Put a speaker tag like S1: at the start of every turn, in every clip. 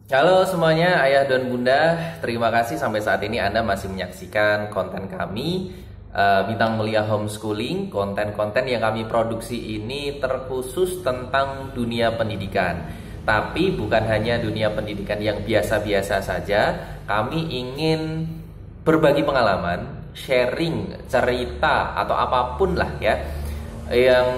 S1: Halo semuanya, ayah dan bunda. Terima kasih sampai saat ini Anda masih menyaksikan konten kami, Bintang Mulia Homeschooling. Konten-konten yang kami produksi ini terkhusus tentang dunia pendidikan. Tapi bukan hanya dunia pendidikan yang biasa-biasa saja. Kami ingin berbagi pengalaman, sharing cerita atau apapun lah ya,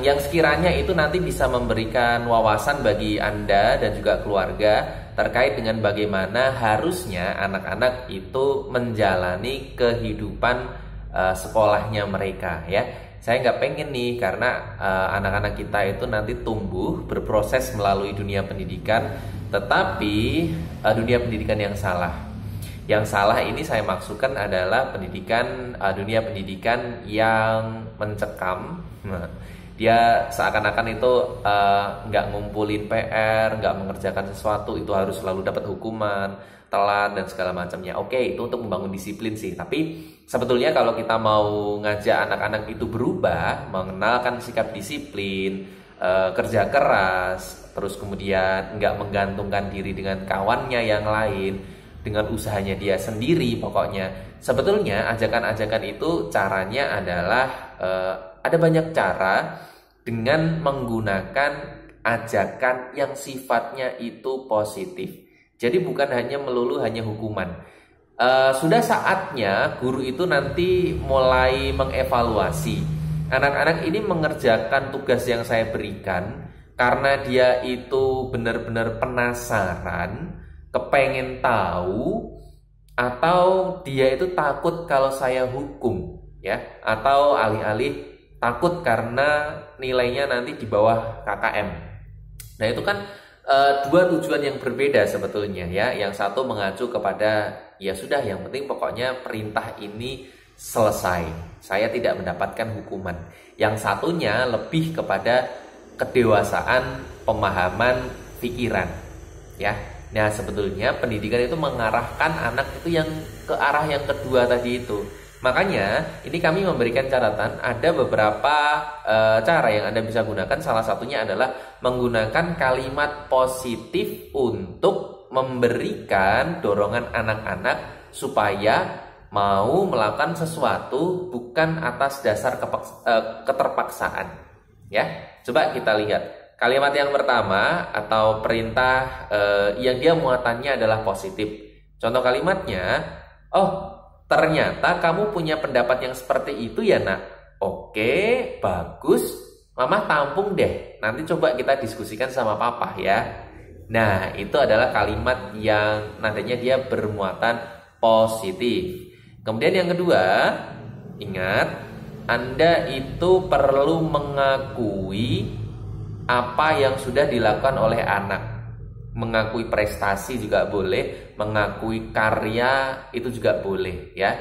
S1: yang sekiranya itu nanti bisa memberikan wawasan bagi Anda dan juga keluarga terkait dengan bagaimana harusnya anak-anak itu menjalani kehidupan sekolahnya mereka ya. Saya nggak pengen nih karena anak-anak kita itu nanti tumbuh berproses melalui dunia pendidikan, tetapi dunia pendidikan yang salah. Yang salah ini saya maksudkan adalah dunia pendidikan yang mencekam. Dia seakan-akan itu nggak ngumpulin PR, nggak mengerjakan sesuatu itu harus selalu dapat hukuman, telat dan segala macamnya. Oke, itu untuk membangun disiplin sih. Tapi sebetulnya kalau kita mau ngajak anak-anak itu berubah, mengenalkan sikap disiplin, kerja keras, terus kemudian nggak menggantungkan diri dengan kawannya yang lain, dengan usahanya dia sendiri pokoknya. Sebetulnya ajakan-ajakan itu caranya adalah ada banyak cara dengan menggunakan ajakan yang sifatnya itu positif. Jadi bukan hanya melulu hanya hukuman. Sudah saatnya guru itu nanti mulai mengevaluasi anak-anak ini mengerjakan tugas yang saya berikan karena dia itu benar-benar penasaran, kepengen tahu, atau dia itu takut kalau saya hukum ya, atau alih-alih takut karena nilainya nanti di bawah KKM. Nah itu kan dua tujuan yang berbeda sebetulnya ya. Yang satu mengacu kepada ya sudah, yang penting pokoknya perintah ini selesai, saya tidak mendapatkan hukuman. Yang satunya lebih kepada kedewasaan pemahaman pikiran ya. Nah sebetulnya pendidikan itu mengarahkan anak itu yang ke arah yang kedua tadi itu. Makanya ini kami memberikan catatan, ada beberapa cara yang Anda bisa gunakan. Salah satunya adalah menggunakan kalimat positif untuk memberikan dorongan anak-anak supaya mau melakukan sesuatu bukan atas dasar keterpaksaan. Ya, coba kita lihat kalimat yang pertama atau perintah yang dia muatannya adalah positif. Contoh kalimatnya, oh, ternyata kamu punya pendapat yang seperti itu ya nak. Oke, bagus. Mama tampung deh. Nanti coba kita diskusikan sama papa ya. Nah, itu adalah kalimat yang nantinya dia bermuatan positif. Kemudian yang kedua, ingat, Anda itu perlu mengakui apa yang sudah dilakukan oleh anak. Mengakui prestasi juga boleh, mengakui karya itu juga boleh ya.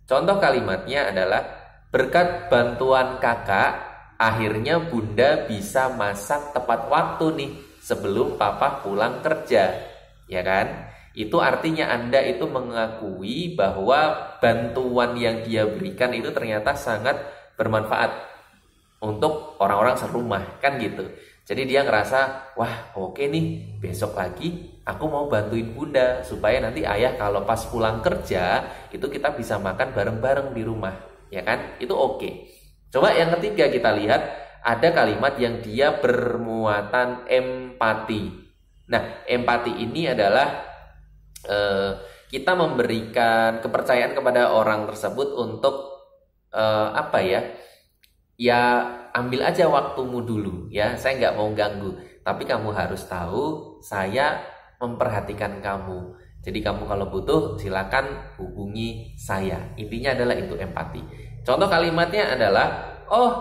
S1: Contoh kalimatnya adalah, berkat bantuan kakak akhirnya bunda bisa masak tepat waktu nih sebelum papa pulang kerja, ya kan? Itu artinya Anda itu mengakui bahwa bantuan yang dia berikan itu ternyata sangat bermanfaat untuk orang-orang serumah, kan gitu. Jadi dia ngerasa, wah oke nih, besok lagi aku mau bantuin bunda supaya nanti ayah kalau pas pulang kerja itu kita bisa makan bareng-bareng di rumah, ya kan? Itu oke. Coba yang ketiga kita lihat, ada kalimat yang dia bermuatan empati. Nah, empati ini adalah kita memberikan kepercayaan kepada orang tersebut untuk apa ya? Ya ambil aja waktumu dulu ya, saya nggak mau ganggu, tapi kamu harus tahu saya memperhatikan kamu. Jadi kamu kalau butuh silakan hubungi saya. Intinya adalah itu empati. Contoh kalimatnya adalah, oh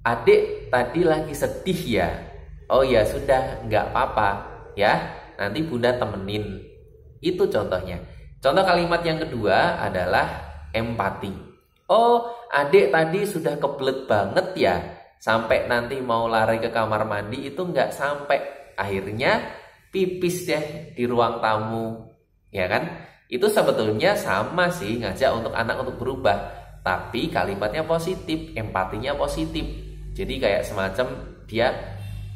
S1: adik tadi lagi sedih ya. Oh ya sudah, nggak apa-apa ya, nanti bunda temenin. Itu contohnya. Contoh kalimat yang kedua adalah empati. Oh, adik tadi sudah kebelet banget ya, sampai nanti mau lari ke kamar mandi itu nggak sampai. Akhirnya pipis deh di ruang tamu, ya kan? Itu sebetulnya sama sih, ngajak untuk anak untuk berubah. Tapi kalimatnya positif, empatinya positif. Jadi kayak semacam dia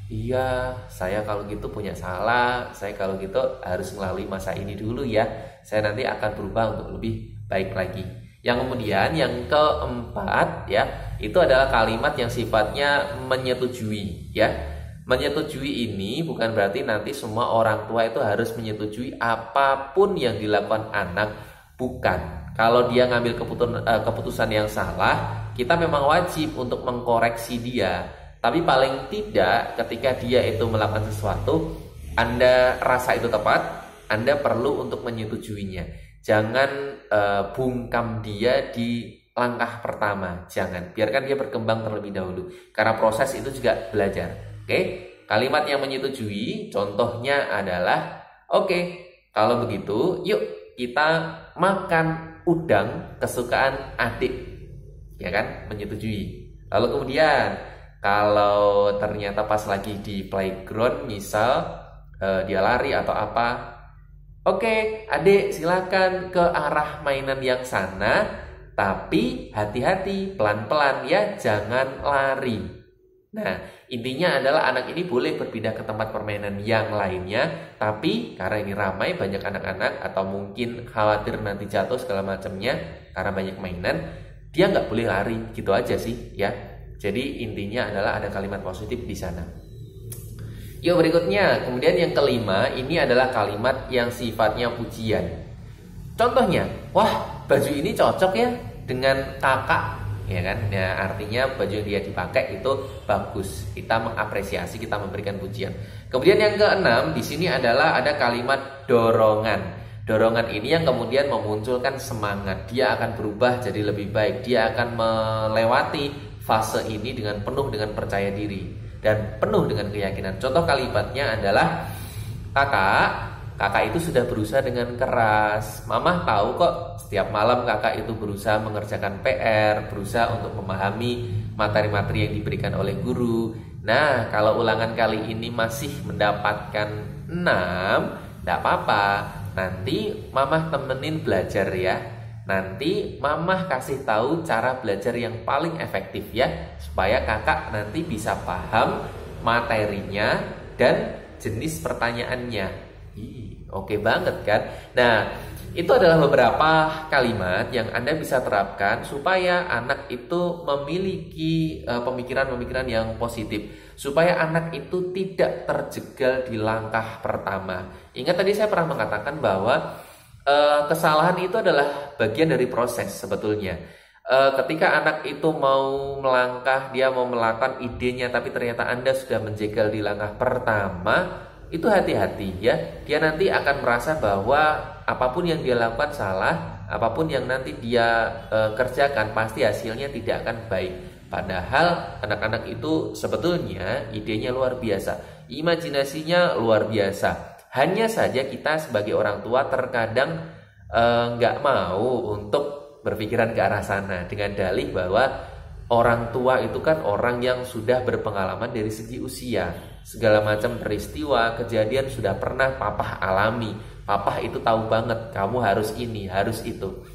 S1: Iya, saya kalau gitu punya salah, saya kalau gitu harus melalui masa ini dulu ya. Saya nanti akan berubah untuk lebih baik lagi. Yang kemudian yang keempat ya, itu adalah kalimat yang sifatnya menyetujui ya. Menyetujui ini bukan berarti nanti semua orang tua itu harus menyetujui apapun yang dilakukan anak, bukan. Kalau dia ngambil keputusan yang salah, kita memang wajib untuk mengkoreksi dia. Tapi paling tidak ketika dia itu melakukan sesuatu, Anda rasa itu tepat, Anda perlu untuk menyetujuinya. Jangan bungkam dia di langkah pertama, jangan. Biarkan dia berkembang terlebih dahulu. Karena proses itu juga belajar. Oke? Kalimat yang menyetujui, contohnya adalah, oke, kalau begitu, yuk kita makan udang kesukaan adik. Ya kan? Menyetujui. Lalu kemudian kalau ternyata pas lagi di playground, misal dia lari atau apa, oke, adik silakan ke arah mainan yang sana, tapi hati-hati, pelan-pelan ya, jangan lari. Nah, intinya adalah anak ini boleh berpindah ke tempat permainan yang lainnya, tapi karena ini ramai, banyak anak-anak, atau mungkin khawatir nanti jatuh segala macamnya karena banyak mainan, dia nggak boleh lari, gitu aja sih ya. Jadi intinya adalah ada kalimat positif di sana. Yuk berikutnya, kemudian yang kelima, ini adalah kalimat yang sifatnya pujian. Contohnya, wah baju ini cocok ya dengan kakak, ya kan? Ya, artinya baju yang dia dipakai itu bagus. Kita mengapresiasi, kita memberikan pujian. Kemudian yang keenam, di sini adalah ada kalimat dorongan. Dorongan ini yang kemudian memunculkan semangat. Dia akan berubah jadi lebih baik. Dia akan melewati fase ini dengan penuh dengan percaya diri dan penuh dengan keyakinan. Contoh kalimatnya adalah, kakak itu sudah berusaha dengan keras. Mama tahu kok setiap malam kakak itu berusaha mengerjakan PR, berusaha untuk memahami materi-materi yang diberikan oleh guru. Nah, kalau ulangan kali ini masih mendapatkan 6, tidak apa-apa. Nanti mama temenin belajar ya. Nanti mamah kasih tahu cara belajar yang paling efektif ya, supaya kakak nanti bisa paham materinya dan jenis pertanyaannya. Oke banget kan? Nah, itu adalah beberapa kalimat yang Anda bisa terapkan supaya anak itu memiliki pemikiran-pemikiran yang positif, supaya anak itu tidak terjegal di langkah pertama. Ingat tadi saya pernah mengatakan bahwa kesalahan itu adalah bagian dari proses sebetulnya. Ketika anak itu mau melangkah, dia mau melakukan idenya, tapi ternyata Anda sudah menjegal di langkah pertama, itu hati-hati ya. Dia nanti akan merasa bahwa apapun yang dia lakukan salah, apapun yang nanti dia kerjakan, pasti hasilnya tidak akan baik. Padahal anak-anak itu sebetulnya idenya luar biasa, imajinasinya luar biasa. Hanya saja kita sebagai orang tua terkadang nggak mau untuk berpikiran ke arah sana dengan dalih bahwa orang tua itu kan orang yang sudah berpengalaman dari segi usia. Segala macam peristiwa, kejadian sudah pernah papa alami. Papa itu tahu banget, kamu harus ini, harus itu.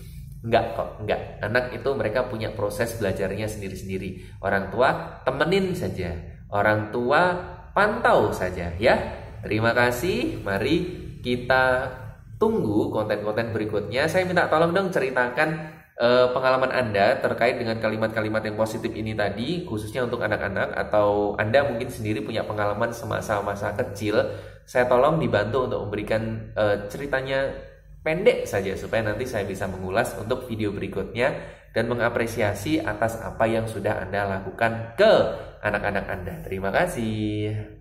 S1: Enggak kok, enggak. Anak itu mereka punya proses belajarnya sendiri-sendiri. Orang tua temenin saja. Orang tua pantau saja ya. Terima kasih, mari kita tunggu konten-konten berikutnya. Saya minta tolong dong ceritakan pengalaman Anda terkait dengan kalimat-kalimat yang positif ini tadi, khususnya untuk anak-anak, atau Anda mungkin sendiri punya pengalaman semasa-masa kecil. Saya tolong dibantu untuk memberikan ceritanya pendek saja, supaya nanti saya bisa mengulas untuk video berikutnya dan mengapresiasi atas apa yang sudah Anda lakukan ke anak-anak Anda. Terima kasih.